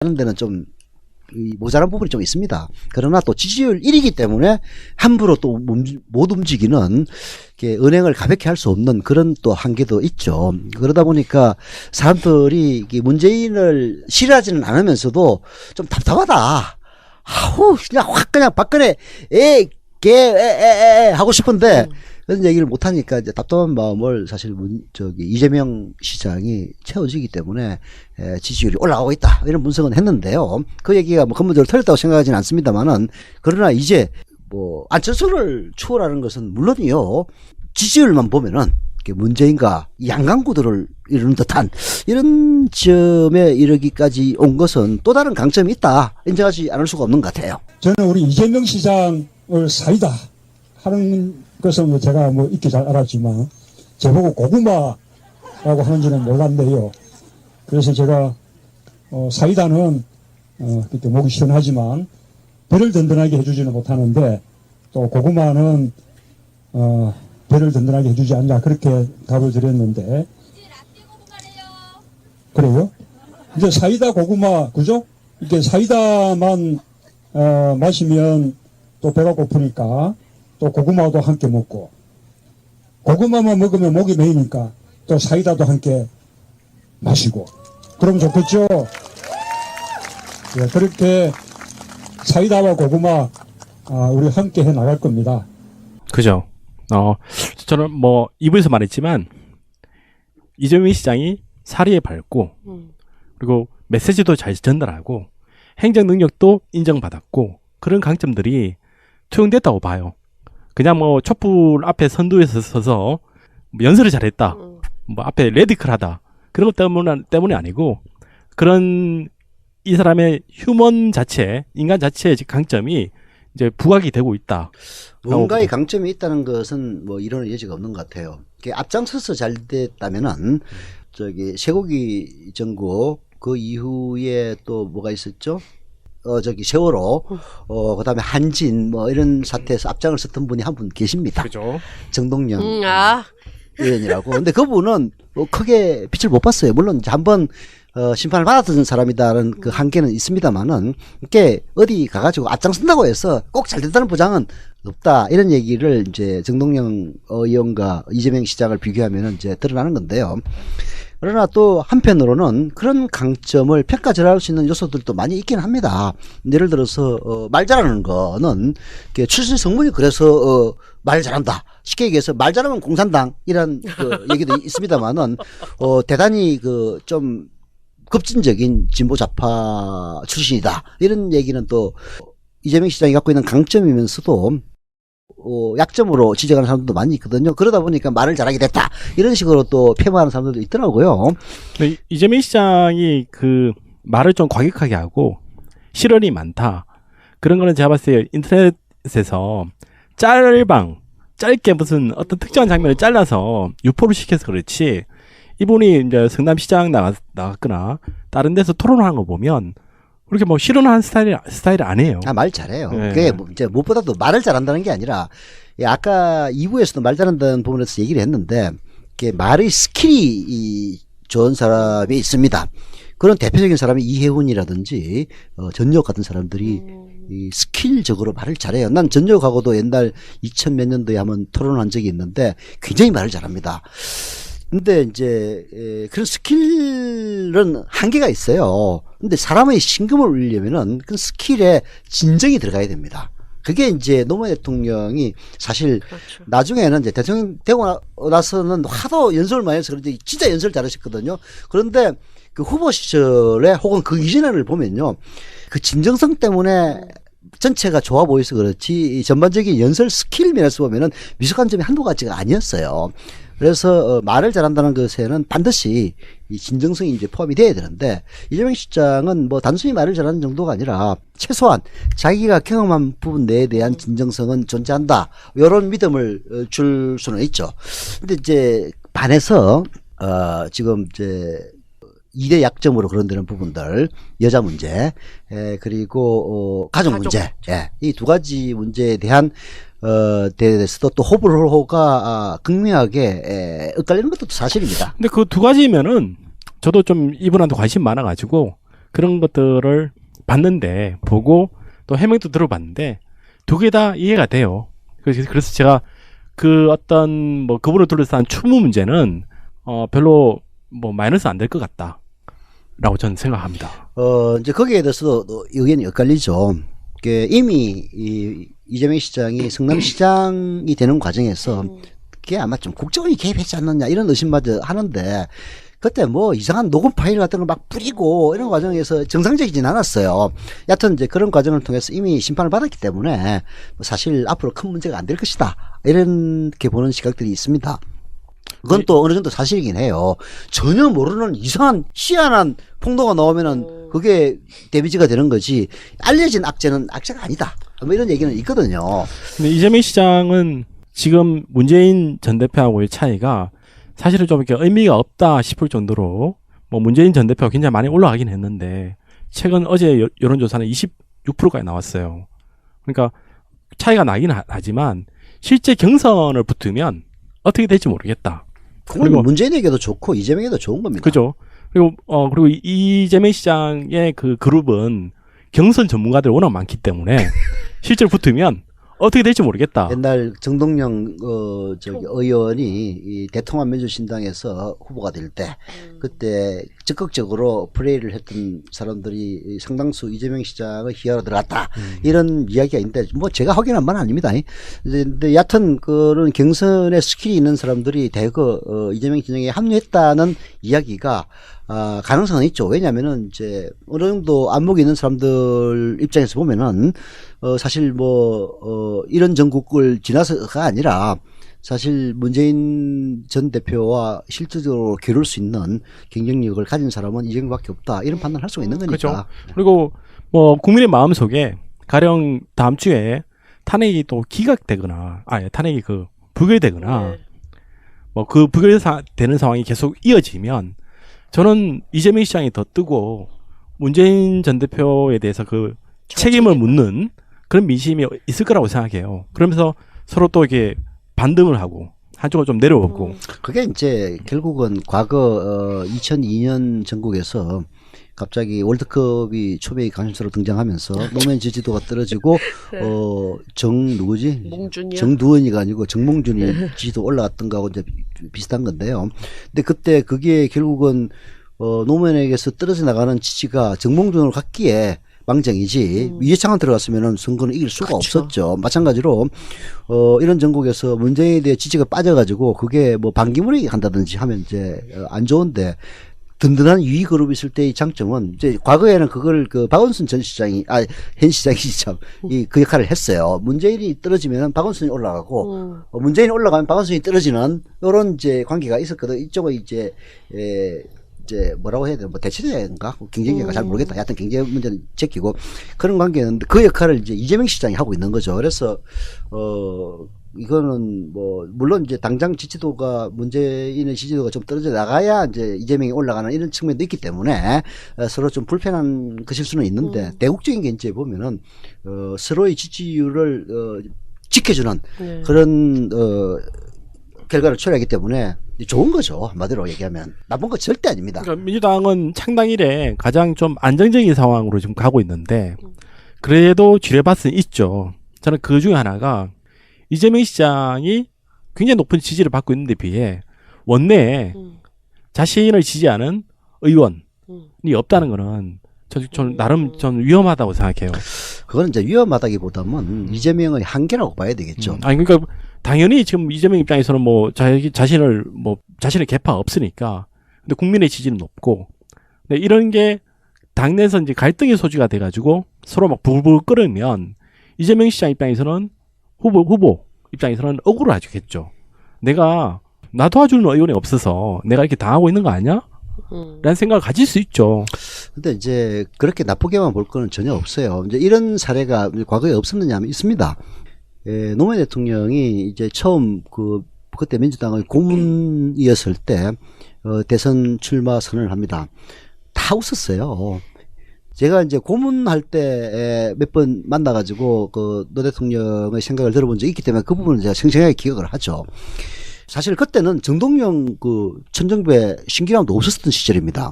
하는 데는 좀 모자란 부분이 좀 있습니다. 그러나 또 지지율 1위이기 때문에 함부로 또 못 움직이는 은행을 가볍게 할 수 없는 그런 또 한계도 있죠. 그러다 보니까 사람들이 문재인을 싫어하지는 않으면서도 좀 답답하다. 아우 그냥 확 그냥 박근혜 하고 싶은데 그런 얘기를 못 하니까 이제 답답한 마음을 사실 이재명 시장이 채워지기 때문에 지지율이 올라가고 있다 이런 분석은 했는데요. 그 얘기가 뭐 근본적으로 틀렸다고 생각하지는 않습니다만은 그러나 이제 뭐 안철수를 추월하는 것은 물론이요. 지지율만 보면은 문재인과 양강구도를 이루는 듯한 이런 점에 이르기까지 온 것은 또 다른 강점이 있다 인정하지 않을 수가 없는 것 같아요. 저는 우리 이재명 시장을 사이다 하는 것은 제가 뭐 익히 잘 알았지만 제보고 고구마라고 하는지는 몰랐는데요. 그래서 제가 사이다는 그때 목이 시원하지만 배를 든든하게 해주지는 못하는데 또 고구마는 배를 든든하게 해주지 않냐 그렇게 답을 드렸는데 그래요? 이제 사이다 고구마 그죠? 이게 사이다만 마시면 또 배가 고프니까 또 고구마도 함께 먹고 고구마만 먹으면 목이 메이니까 또 사이다도 함께 마시고 그러면 좋겠죠. 예, 그렇게 사이다와 고구마 우리 함께 해 나갈 겁니다. 그죠. 저는 뭐 입에서 말했지만 이재명 시장이 사리에 밝고 그리고 메시지도 잘 전달하고 행정 능력도 인정받았고 그런 강점들이 투영됐다고 봐요. 그냥 뭐 촛불 앞에 선두에서 서서 뭐 연설을 잘했다, 뭐 앞에 레디컬하다 그런 것 때문이 아니고 그런 이 사람의 휴먼 자체, 인간 자체의 강점이 이제 부각이 되고 있다. 뭔가의 강점이 있다는 것은 뭐 이론의 여지가 없는 것 같아요. 앞장서서 잘 됐다면은 쇠고기 정국 그 이후에 또 뭐가 있었죠? 세월호, 그 다음에 한진, 뭐, 이런 사태에서 앞장을 섰던 분이 한 분 계십니다. 그죠. 정동영 의원이라고. 근데 그분은 크게 빛을 못 봤어요. 물론 한번 심판을 받았던 사람이다라는 그 한계는 있습니다만은, 이렇게 어디 가가지고 앞장선다고 해서 꼭 잘 된다는 보장은 없다. 이런 얘기를 이제 정동영 의원과 이재명 시장을 비교하면은 이제 드러나는 건데요. 그러나 또 한편으로는 그런 강점을 평가절하할 수 있는 요소들도 많이 있긴 합니다. 예를 들어서 말 잘하는 거는 출신 성분이 그래서 말 잘한다. 쉽게 얘기해서 말 잘하면 공산당이란 그 얘기도 있습니다만은 대단히 좀 급진적인 진보 좌파 출신이다. 이런 얘기는 또 이재명 시장이 갖고 있는 강점이면서도 약점으로 지적하는 사람들도 많이 있거든요. 그러다 보니까 말을 잘하게 됐다. 이런 식으로 또 폄하하는 사람들도 있더라고요. 이재명 시장이 그 말을 좀 과격하게 하고 실언이 많다. 그런 거는 제가 봤을 때 인터넷에서 짧게 무슨 어떤 특정한 장면을 잘라서 유포를 시켜서 그렇지 이분이 이제 성남시장 나갔거나 다른 데서 토론하는 거 보면 그렇게 뭐 실언하는 스타일이 아니에요. 말 잘해요. 네. 그게 이제 무엇보다도 말을 잘한다는 게 아니라 아까 2부에서도 말 잘한다는 부분에서 얘기를 했는데 말의 스킬이 좋은 사람이 있습니다. 그런 대표적인 사람이 이해훈이라든지 전역 같은 사람들이 이 스킬적으로 말을 잘해요. 난 전역하고도 옛날 2000 몇 년도에 한번 토론한 적이 있는데 굉장히 말을 잘합니다. 근데 이제 그런 스킬은 한계가 있어요. 근데 사람의 심금을 울리려면은 그 스킬에 진정이 들어가야 됩니다. 그게 이제 노무현 대통령이 사실 그렇죠. 나중에는 이제 대통령 되고 나서는 하도 연설을 많이 해서 그런지 진짜 연설 잘하셨거든요. 그런데 그 후보 시절에 혹은 그 이전을 보면요. 그 진정성 때문에 전체가 좋아 보여서 그렇지 전반적인 연설 스킬 면에서 보면은 미숙한 점이 한두 가지가 아니었어요. 그래서 말을 잘한다는 것에는 반드시 이 진정성이 이제 포함이 돼야 되는데 이재명 시장은 뭐 단순히 말을 잘하는 정도가 아니라 최소한 자기가 경험한 부분 내에 대한 진정성은 존재한다. 이런 믿음을 줄 수는 있죠. 근데 이제 반해서 지금 이제 2대 약점으로 거론되는 부분들 여자 문제 그리고 가족 문제 이 두 가지 문제에 대한 대해서도 또 호불호가 극명하게 엇갈리는 것도 사실입니다. 근데 그 두 가지면은 저도 좀 이분한테 관심 많아가지고 그런 것들을 보고 또 해명도 들어봤는데 두 개 다 이해가 돼요. 그래서 제가 그 어떤 뭐 그분을 둘러싼 추모 문제는 별로 뭐 마이너스 안 될 것 같다라고 저는 생각합니다. 이제 거기에 대해서도 의견이 엇갈리죠. 이미 이재명 시장이 성남시장이 되는 과정에서 그게 아마 좀 국정원이 개입했지 않느냐 이런 의심마저 하는데 그때 뭐 이상한 녹음 파일 같은 걸 막 뿌리고 이런 과정에서 정상적이진 않았어요. 여하튼 이제 그런 과정을 통해서 이미 심판을 받았기 때문에 뭐 사실 앞으로 큰 문제가 안 될 것이다 이렇게 보는 시각들이 있습니다. 그건 또 어느 정도 사실이긴 해요. 전혀 모르는 이상한 희한한 폭로가 나오면은 그게 데미지가 되는 거지 알려진 악재는 악재가 아니다 뭐 이런 얘기는 있거든요. 근데 이재명 시장은 지금 문재인 전 대표하고의 차이가 사실은 좀 이렇게 의미가 없다 싶을 정도로 뭐 문재인 전 대표가 굉장히 많이 올라가긴 했는데 최근 어제 여론조사는 26%까지 나왔어요. 그러니까 차이가 나긴 하지만 실제 경선을 붙으면 어떻게 될지 모르겠다. 그건 문재인에게도 좋고 이재명에게도 좋은 겁니다. 그죠. 그리고 이재명 시장의 그 그룹은 경선 전문가들이 워낙 많기 때문에 실제로 붙으면 어떻게 될지 모르겠다. 옛날 정동영 의원이 이 대통합민주신당에서 후보가 될 때 그때 적극적으로 플레이를 했던 사람들이 상당수 이재명 시장의 희화로 들어갔다 이런 이야기가 있는데 뭐 제가 확인한 바는 아닙니다. 근데 여하튼 그런 경선에 스킬이 있는 사람들이 대거 이재명 진영에 합류했다는 이야기가 가능성은 있죠. 왜냐면은 이제 어느 정도 안목이 있는 사람들 입장에서 보면은 사실 이런 전국을 지나서가 아니라 사실 문재인 전 대표와 실질적으로 겨룰 수 있는 경쟁력을 가진 사람은 이재명밖에 없다 이런 판단을 할 수가 있는 거니까. 그렇죠. 그리고 뭐 국민의 마음 속에 가령 다음 주에 탄핵이 또 기각되거나 탄핵이 부결되거나 뭐 그 부결되는 상황이 계속 이어지면 저는 이재명 시장이 더 뜨고 문재인 전 대표에 대해서 그 책임을 묻는 그런 민심이 있을 거라고 생각해요. 그러면서 서로 또 이게 반등을 하고 한쪽으로 좀 내려오고. 그게 이제 결국은 과거 2002년 전국에서 갑자기 월드컵이 초미의 관심사로 등장하면서 노무현 지지도가 떨어지고 정두원이가 아니고 정몽준이 지지도 올라갔던 거하고 이제 비슷한 건데요. 근데 그때 그게 결국은 노무현에게서 떨어져 나가는 지지가 정몽준으로 갔기에 망정이지 이해창은 들어갔으면은 선거는 이길 수가 없었죠. 마찬가지로 이런 전국에서 문재인에 대해 지지가 빠져가지고 그게 뭐 반기문이 간다든지 하면 이제 안 좋은데 든든한 유위 그룹이 있을 때의 장점은 이제 과거에는 그걸 박원순 전 시장이 현 시장이 참 그 역할을 했어요. 문재인이 떨어지면 박원순이 올라가고 문재인이 올라가면 박원순이 떨어지는 이런 이제 관계가 있었거든. 이쪽은 이제 뭐라고 해야 되나 뭐 대체제인가 경쟁자가 잘 모르겠다. 하여튼 경제 문제는 제끼고 그런 관계였는데 그 역할을 이제 이재명 시장이 하고 있는 거죠. 그래서 이거는 뭐 물론 이제 당장 지지도가 문재인의 지지도가 좀 떨어져 나가야 이제 이재명이 올라가는 이런 측면도 있기 때문에 서로 좀 불편한 것일 수는 있는데 대국적인 게 이제 보면은 서로의 지지율을 지켜주는 그런 결과를 초래하기 때문에 좋은 거죠. 한마디로 얘기하면 나쁜 거 절대 아닙니다. 그러니까 민주당은 창당 이래 가장 좀 안정적인 상황으로 지금 가고 있는데 그래도 지뢰밭은 있죠. 저는 그 중에 하나가 이재명 시장이 굉장히 높은 지지를 받고 있는데 비해 원내에 자신을 지지하는 의원이 없다는 거는 저는 나름 좀 위험하다고 생각해요. 그거는 이제 위험하다기보다는 이재명의 한계라고 봐야 되겠죠. 그러니까 당연히 지금 이재명 입장에서는 뭐 자신의 개파가 없으니까 근데 국민의 지지는 높고 근데 이런 게 당내에서 이제 갈등의 소지가 돼가지고 서로 막 부글부글 끓으면 이재명 시장 입장에서는 후보 입장에서는 억울을 하겠죠. 나 도와주는 의원이 없어서 내가 이렇게 당하고 있는 거 아니야? 라는 생각을 가질 수 있죠. 근데 이제 그렇게 나쁘게만 볼 거는 전혀 없어요. 이제 이런 사례가 과거에 없었느냐 하면 있습니다. 노무현 대통령이 이제 처음 그때 민주당의 고문이었을 때 대선 출마 선언을 합니다. 다 웃었어요. 제가 이제 고문할 때 몇 번 만나가지고 노 대통령의 생각을 들어본 적이 있기 때문에 그 부분은 제가 생생하게 기억을 하죠. 사실 그때는 정동영 천정배 신기남도 없었던 시절입니다.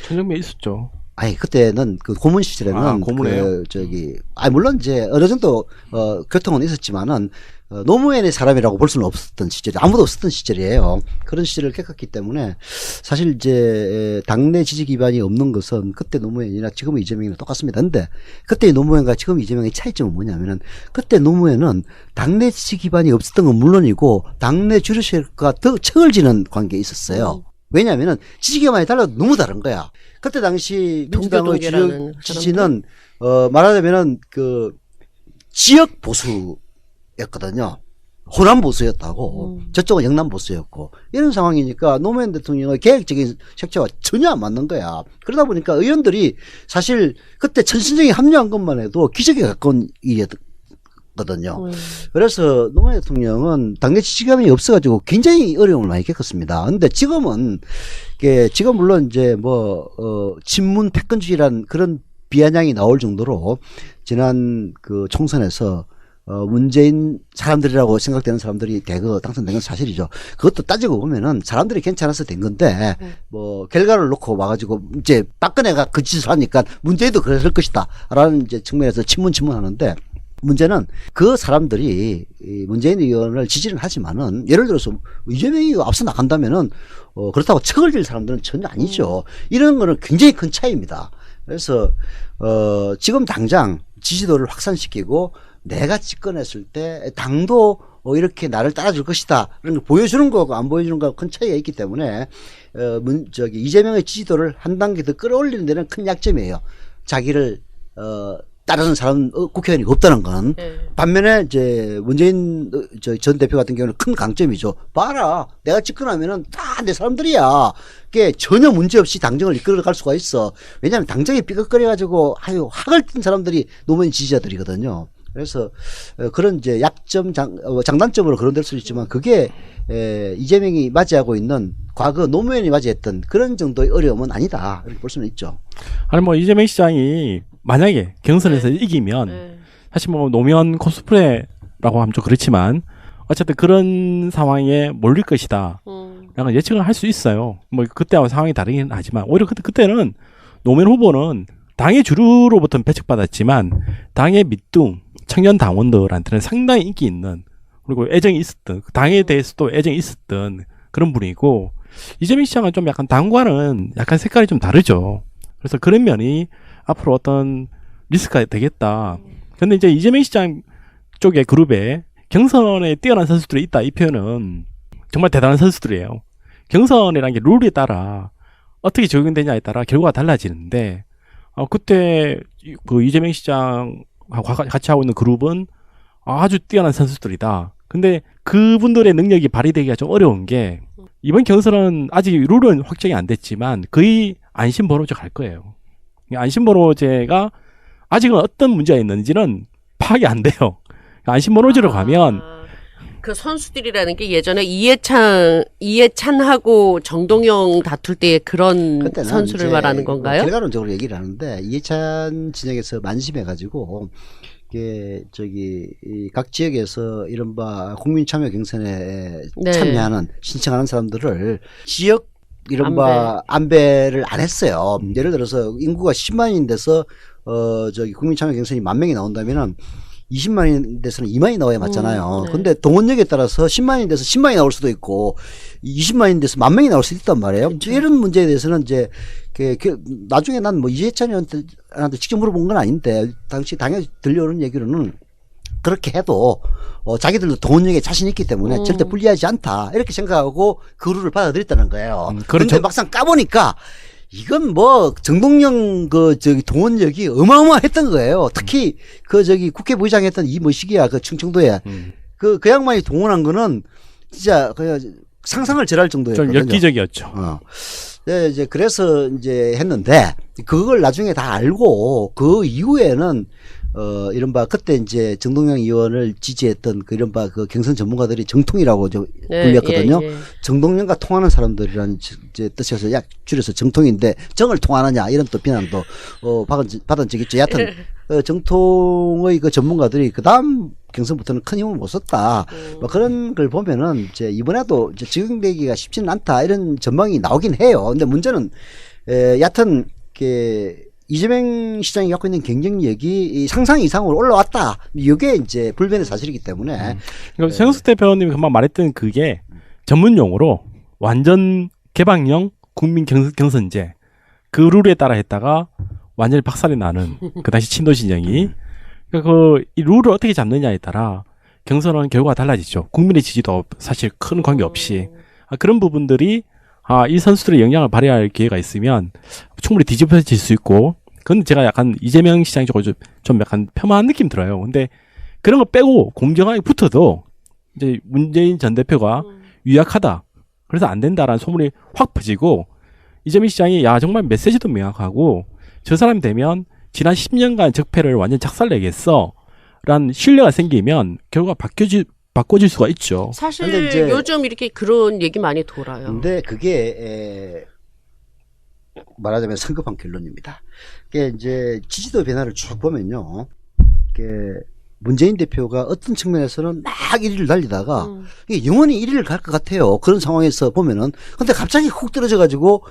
천정배 있었죠. 아니 그때는 그 고문 시절에는 고문이에요? 그 저기 물론 이제 어느 정도 교통은 있었지만은 노무현의 사람이라고 볼 수는 없었던 시절이 아무도 없었던 시절이에요. 그런 시절을 겪었기 때문에 사실 이제 당내 지지 기반이 없는 것은 그때 노무현이나 지금의 이재명이나 똑같습니다. 근데 그때의 노무현과 지금 이재명의 차이점은 뭐냐면은 그때 노무현은 당내 지지 기반이 없었던 건 물론이고 당내 주류세력과 더 척을 지는 관계에 있었어요. 왜냐하면은 지지 기반이 달라도 너무 다른 거야. 그때 당시 민주당의 주요 지지는 말하자면은 그 지역 보수였거든요. 호남 보수였다고 저쪽은 영남 보수였고 이런 상황이니까 노무현 대통령의 계획적인 색채와 전혀 안 맞는 거야. 그러다 보니까 의원들이 사실 그때 천신정이 합류한 것만 해도 기적에 가까운 일이었거든요. 그래서 노무현 대통령은 당내 지지감이 없어가지고 굉장히 어려움을 많이 겪었습니다. 근데 지금은 이게 지금 물론 이제 친문 패권주의란 그런 비아냥이 나올 정도로 지난 그 총선에서 문재인 사람들이라고 생각되는 사람들이 대거 당선된 건 사실이죠. 그것도 따지고 보면은 사람들이 괜찮아서 된 건데 결과를 놓고 와가지고 이제 박근혜가 그 짓을 하니까 문재인도 그랬을 것이다라는 이제 측면에서 친문하는데 문제는 그 사람들이 문재인 의원을 지지를 하지만은 예를 들어서 이재명이 앞서 나간다면은 그렇다고 척을 질 사람들은 전혀 아니죠. 이런 거는 굉장히 큰 차이입니다. 그래서 지금 당장 지지도를 확산시키고 내가 집권했을 때 당도 이렇게 나를 따라줄 것이다. 이런 걸 보여주는 거하고 안 보여주는 거하고 큰 차이가 있기 때문에 이재명의 지지도를 한 단계 더 끌어올리는 데는 큰 약점이에요. 자기를 따르는 사람 국회의원이 없다는 건. 반면에 이제 문재인 전 대표 같은 경우는 큰 강점이죠. 봐라, 내가 집권하면은 다 내 사람들이야. 그게 전혀 문제 없이 당정을 이끌어갈 수가 있어. 왜냐하면 당정이 삐걱거려가지고 학을 뜬 사람들이 노무현 지지자들이거든요. 그래서 그런 이제 약점 장단점으로 그런 될 수 있지만 그게 이재명이 맞이하고 있는 과거 노무현이 맞이했던 그런 정도의 어려움은 아니다 이렇게 볼 수는 있죠. 아니 이재명 시장이 만약에 경선에서 이기면 사실 노무현 코스프레라고 하면 좀 그렇지만 어쨌든 그런 상황에 몰릴 것이다 라는 예측을 할 수 있어요. 그때와 상황이 다르긴 하지만 오히려 그때는 노무현 후보는 당의 주류로부터는 배척받았지만 당의 밑둥 청년 당원들한테는 상당히 인기 있는 그리고 애정이 있었던 당에 대해서도 애정이 있었던 그런 분이고 이재명 시장은 좀 약간 당과는 약간 색깔이 좀 다르죠. 그래서 그런 면이 앞으로 어떤 리스크가 되겠다. 근데 이제 이재명 시장 쪽의 그룹에 경선에 뛰어난 선수들이 있다. 이 표현은 정말 대단한 선수들이에요. 경선이라는 게 룰에 따라 어떻게 적용되냐에 따라 결과가 달라지는데 그때 그 이재명 시장하고 같이 하고 있는 그룹은 아주 뛰어난 선수들이다. 근데 그분들의 능력이 발휘되기가 좀 어려운 게 이번 경선은 아직 룰은 확정이 안 됐지만 거의 안심번호제 갈 거예요. 안심번호제가 아직은 어떤 문제가 있는지는 파악이 안 돼요. 안심번호제로 가면 그 선수들이라는 게 예전에 이해찬하고 정동영 다툴 때의 그런 선수를 말하는 건가요? 결과론적으로 얘기를 하는데 이해찬 진영에서 만심해가지고 이게 각 지역에서 이른바 국민참여 경선에 참여하는 신청하는 사람들을 지역 이른바 안배를 안 했어요. 예를 들어서 인구가 10만인 데서 국민참여 경선이 10,000명이 나온다면은 20만인 데서는 2만이 나와야 맞잖아요. 근데 동원력에 따라서 10만인 데서 10만이 나올 수도 있고 20만인 데서 10,000명이 나올 수도 있단 말이에요. 이런 문제에 대해서는 이제 나중에 난 이해찬이한테 직접 물어본 건 아닌데 당시 당연히 들려오는 얘기로는 그렇게 해도 자기들도 동원력에 자신 있기 때문에 절대 불리하지 않다 이렇게 생각하고 그 룰을 받아들였다는 거예요. 그런데 막상 까보니까 이건 정동영 동원력이 어마어마했던 거예요. 특히 국회 부의장 했던 이 뭐시기야 충청도에 그 양반이 동원한 거는 진짜 그냥 상상을 절할 정도였거든요. 좀 엽기적이었죠. 네, 이제 그래서 이제 했는데 그걸 나중에 다 알고 그 이후에는 이른바 그때 이제 정동영 의원을 지지했던 이른바 경선 전문가들이 정통이라고 불렸거든요. 정동영과 통하는 사람들이라는 이제 뜻에서 줄여서 정통인데 정을 통하느냐 이런 또 비난도 받은 적이 있죠. 여하튼 정통의 전문가들이 그 다음 경선부터는 큰 힘을 못 썼다. 그런 걸 보면은 이제 이번에도 이제 적용되기가 쉽지는 않다 이런 전망이 나오긴 해요. 근데 문제는 여하튼 이재명 시장이 갖고 있는 경쟁력이 이 상상 이상으로 올라왔다. 이게 이제 불변의 사실이기 때문에. 그러니까 최영수 대표님이 금방 말했던 그게 전문 용어로 완전 개방형 국민 경선제 그 룰에 따라 했다가 완전히 박살이 나는 그 당시 친노 진영이 그러니까 이 룰을 어떻게 잡느냐에 따라 경선은 결과가 달라지죠. 국민의 지지도 사실 큰 관계 없이 그런 부분들이 이 선수들의 영향을 발휘할 기회가 있으면 충분히 뒤집어질 수 있고, 그건 제가 약간 이재명 시장이 좀 약간 폄하한 느낌 들어요. 근데 그런 거 빼고 공정하게 붙어도 이제 문재인 전 대표가 유약하다. 그래서 안 된다라는 소문이 확 퍼지고, 이재명 시장이 정말 메시지도 명확하고, 저 사람이 되면 지난 10년간 적폐를 완전 작살내겠어. 라는 신뢰가 생기면 결과가 바꿔질 수가 있죠. 사실 근데 이제 요즘 이렇게 그런 얘기 많이 돌아요. 근데 그게 말하자면 성급한 결론입니다. 그게 이제 지지도 변화를 쭉 보면요. 문재인 대표가 어떤 측면에서는 막 1위를 달리다가 이게 영원히 1위를 갈 것 같아요. 그런 상황에서 보면은. 근데 갑자기 훅 떨어져 가지고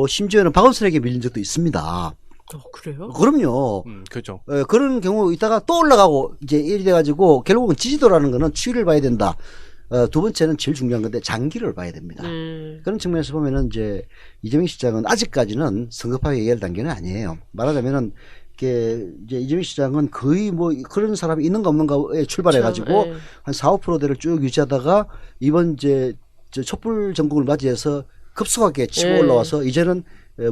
심지어는 박원순에게 밀린 적도 있습니다. 그래요? 그럼요. 그렇죠. 그런 경우 있다가 또 올라가고 이제 이래 돼가지고 결국은 지지도라는 거는 추이를 봐야 된다. 두 번째는 제일 중요한 건데 장기를 봐야 됩니다. 그런 측면에서 보면은 이제 이재명 시장은 아직까지는 성급하게 얘기할 단계는 아니에요. 말하자면은 이제 이재명 시장은 거의 뭐 그런 사람이 있는가 없는가에 출발해가지고 한 4, 5%대를 쭉 유지하다가 이번 이제 촛불 전국을 맞이해서 급속하게 치고 올라와서 이제는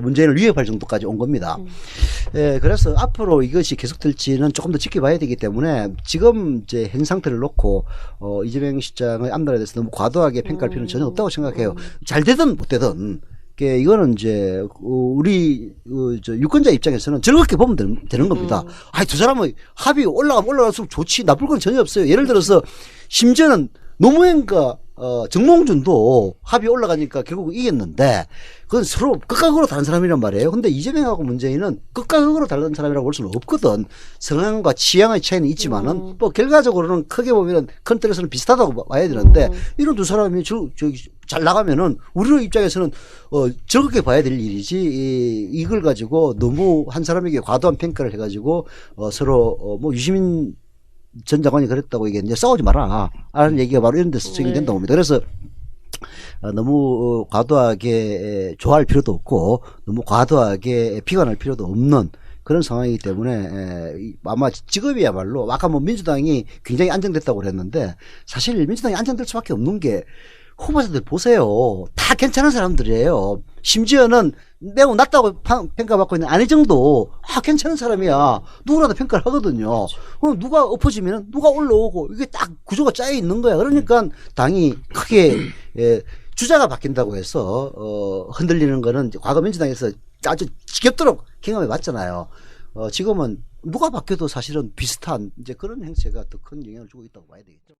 문재인을 위협할 정도까지 온 겁니다. 그래서 앞으로 이것이 계속될지는 조금 더 지켜봐야 되기 때문에 지금 이제 현 상태를 놓고 이재명 시장의 앞날에 대해서 너무 과도하게 평가할 필요는 전혀 없다고 생각해요. 잘 되든 못 되든. 이거는 이제 우리 유권자 입장에서는 즐겁게 보면 되는 겁니다. 두 사람은 합이 올라갈수록 좋지, 나쁠 건 전혀 없어요. 예를 들어서 심지어는 노무현과 정몽준도 합이 올라가니까 결국 이겼는데 그건 서로 극과 극으로 다른 사람이란 말이에요. 근데 이재명하고 문재인은 극과 극으로 다른 사람이라고 볼 수는 없거든. 성향과 취향의 차이는 있지만은 뭐 결과적으로는 크게 보면은 큰 틀에서는 비슷하다고 봐야 되는데 이런 두 사람이 잘 나가면은 우리 입장에서는 즐겁게 봐야 될 일이지 이걸 가지고 너무 한 사람에게 과도한 평가를 해가지고 서로 뭐 유시민 전 장관이 그랬다고 이게 이제 싸우지 마라 라는 얘기가 바로 이런 데서 적용이 된다고 봅니다. 그래서 너무 과도하게 좋아할 필요도 없고 너무 과도하게 비관할 필요도 없는 그런 상황이기 때문에 아마 지금이야말로 아까 뭐 민주당이 굉장히 안정됐다고 그랬는데 사실 민주당이 안정될 수밖에 없는 게 후보자들 보세요. 다 괜찮은 사람들이에요. 심지어는 매우 낮다고 평가받고 있는 안희정도 괜찮은 사람이야. 누구라도 평가를 하거든요. 그럼 누가 엎어지면 누가 올라오고 이게 딱 구조가 짜여 있는 거야. 그러니까 당이 크게 주자가 바뀐다고 해서 흔들리는 거는 과거 민주당에서 아주 지겹도록 경험해 봤잖아요. 지금은 누가 바뀌어도 사실은 비슷한 이제 그런 행세가 더 큰 영향을 주고 있다고 봐야 되겠죠.